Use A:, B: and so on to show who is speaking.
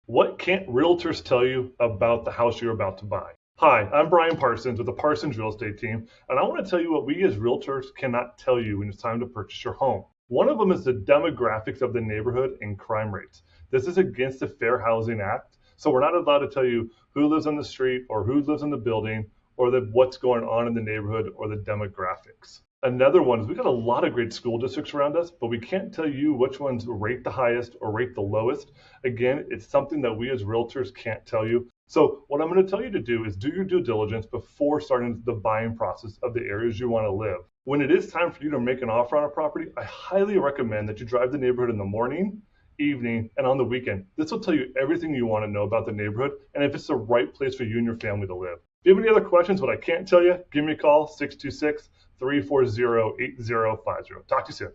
A: What can't realtors tell you about the house you're about to buy? Hi, I'm Brian Parsons with the Parsons Real Estate Team, and I want to tell you what we as realtors cannot tell you when it's time to purchase your home. One of them is the demographics of the neighborhood and crime rates. This is against the Fair Housing Act, so we're not allowed to tell you who lives on the street or who lives in the building or what's going on in the neighborhood or the demographics. Another one is we've got a lot of great school districts around us, but we can't tell you which ones rate the highest or rate the lowest. Again, it's something that we as realtors can't tell you. So what I'm going to tell you to do is do your due diligence before starting the buying process of the areas you want to live. When it is time for you to make an offer on a property, I highly recommend that you drive the neighborhood in the morning, evening, and on the weekend. This will tell you everything you want to know about the neighborhood and if it's the right place for you and your family to live. If you have any other questions, what I can't tell you, give me a call, 626-340-8050. Talk to you soon.